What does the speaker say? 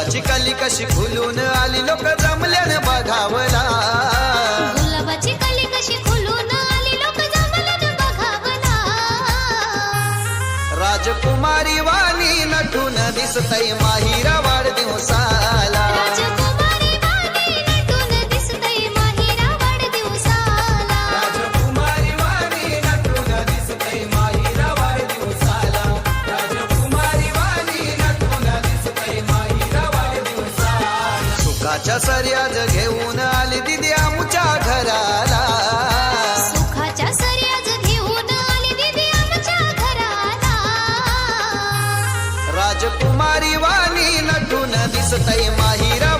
गुलाबाची कली कशी खुलून आली लोक जमल्यान बघावला गुलाबाची कली कशी खुलून आली लोक जमल्यान बघावला राजकुमारी वाणी नटून दिसतय माहिरा वाढदिवसाला राजकुमारी वाणी नटून दिसतय माहिरा वाढदिवसाला राजकुमारी वाणी नटून दिसतय माहिरा वाढदिवसाला राजकुमारी वाणी नटून दिसतय माहिरा वाढदिवसाला सुखाच्या सर्याज घेऊन आली दिदी आमच्या घराला सुखाच्या सर्याज घेऊन आली दिदी आमच्या घराला राजकुमारी वाणी नटून दिसतय माहिरा